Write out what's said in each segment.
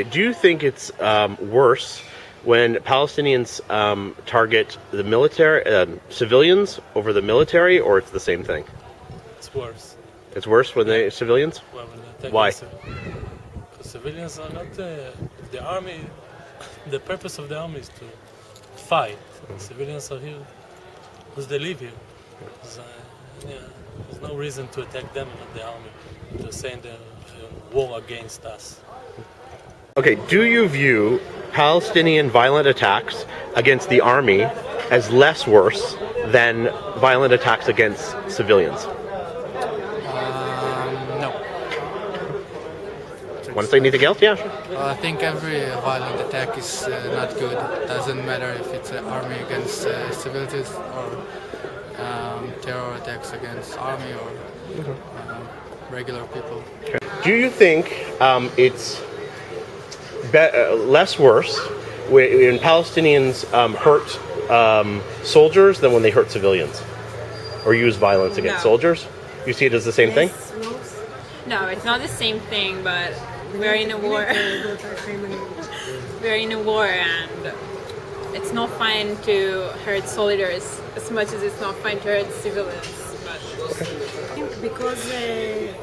Do you think it's worse when Palestinians target the military, civilians over the military, or it's the same thing? It's worse. It's worse when they civilians? Well, when they Why? Because civilians are not the army. The purpose of the army is to fight. Civilians are here because they live here. There's no reason to attack them and not the army. They're saying they're war against us. Okay, do you view Palestinian violent attacks against the army as less worse than violent attacks against civilians? No. Want to say anything else? Yeah. I think every violent attack is not good. It doesn't matter if it's an army against civilians or terror attacks against army or regular people. Okay. Do you think it's less worse when Palestinians hurt soldiers than when they hurt civilians or use violence against soldiers? You see it as the same thing? No, it's not the same thing, but we're in a war. We're in a war, and it's not fine to hurt soldiers as much as it's not fine to hurt civilians. Because there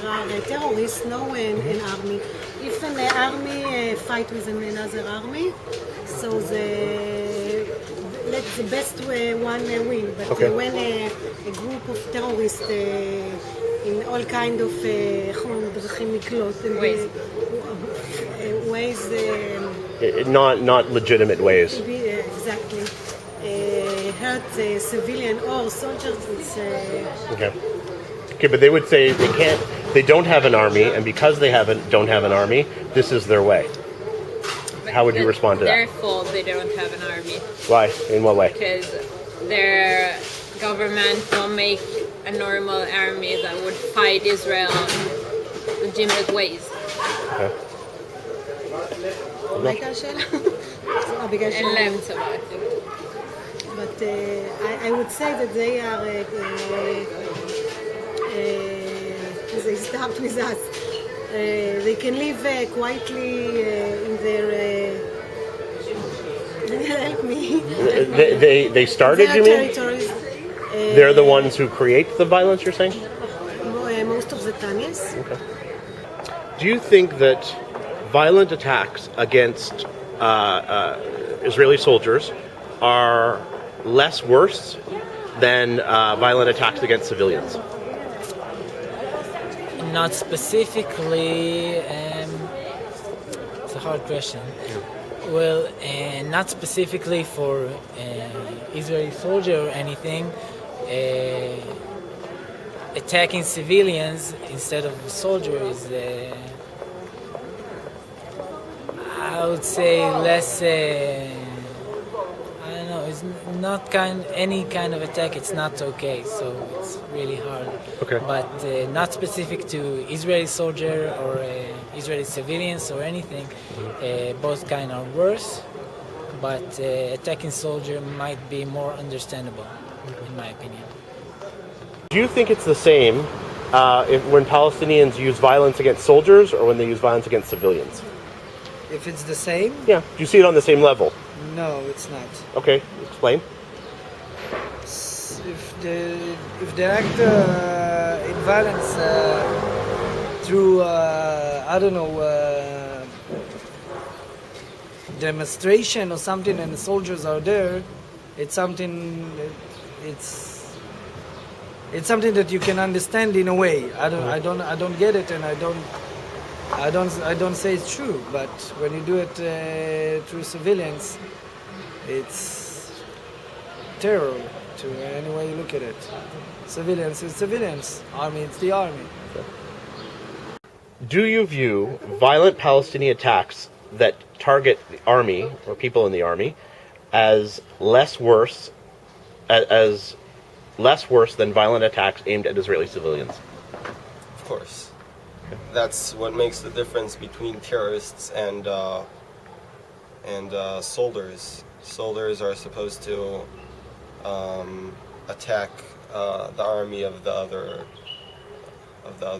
are terrorists, no an army. If an army fight with another army, so let the best one win. But when a group of terrorists in all kind of ways, not legitimate ways. Exactly. Hurt civilian or soldiers. Okay, but they would say they don't have an army, and because they don't have an army, this is their way. How would you respond to that? Their fault they don't have an army. Why? In what way? Because their government will make a normal army that would fight Israel legitimate ways. Okay. אין להם צבא. But I would say that they are, they start with us. They can live quietly in their, help me. They started, you mean? Territories. They're the ones who create the violence, you're saying? Most of the time, yes. Okay. Do you think that violent attacks against Israeli soldiers are less worse than violent attacks against civilians? Not specifically. It's a hard question. Well, not specifically for Israeli soldier or anything. Attacking civilians instead of soldiers is, I would say, less. I don't know. It's not any kind of attack. It's not okay. So it's really hard. Okay. But not specific to Israeli soldier or Israeli civilians or anything. Both kind are worse. But attacking soldier might be more understandable, in my opinion. Do you think it's the same when Palestinians use violence against soldiers or when they use violence against civilians? If it's the same? Yeah. Do you see it on the same level? No, it's not. Okay. Explain. If they act in violence through I don't know demonstration or something, and the soldiers are there, it's something that you can understand in a way. I don't get it, and I don't say it's true. But when you do it through civilians, it's terror to any way you look at it. Civilians is civilians. Army it's the army. Do you view violent Palestinian attacks that target the army or people in the army as less worse than violent attacks aimed at Israeli civilians? Of course. That's what makes the difference between terrorists and soldiers. Soldiers are supposed to attack the army of the other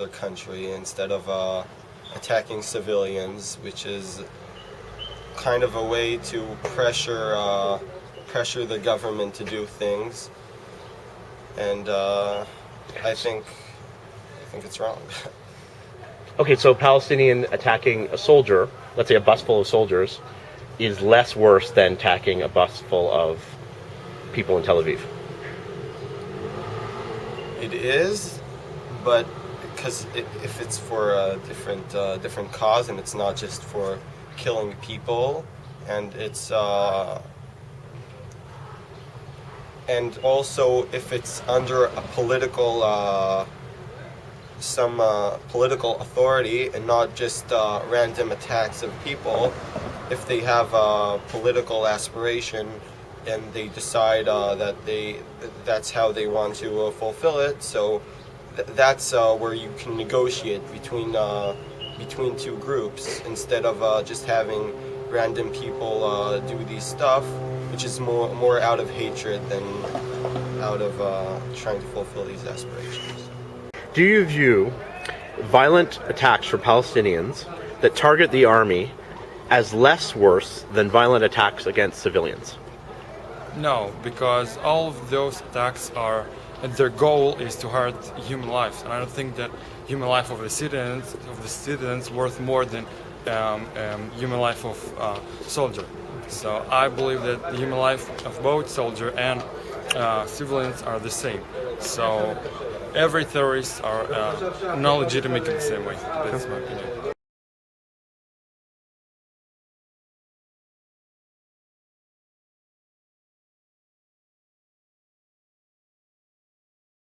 country instead of attacking civilians, which is kind of a way to pressure the government to do things, and I think it's wrong. Okay, so Palestinian attacking a soldier, let's say a bus full of soldiers, is less worse than attacking a bus full of people in Tel Aviv. It is, but because if it's for a different cause and it's not just for killing people, and it's and also if it's under a political some political authority and not just random attacks of people, if they have a political aspiration and they decide that's how they want to fulfill it, so that's where you can negotiate between two groups instead of just having random people do these stuff, which is more out of hatred than out of trying to fulfill these aspirations. Do you view violent attacks for Palestinians that target the army as less worse than violent attacks against civilians? No, because all of those attacks their goal is to hurt human lives, and I don't think that human life of the citizens worth more than human life of soldier. So I believe that the human life of both soldier and civilians are the same. So every terrorist are not legitimate in the same way. That's my opinion.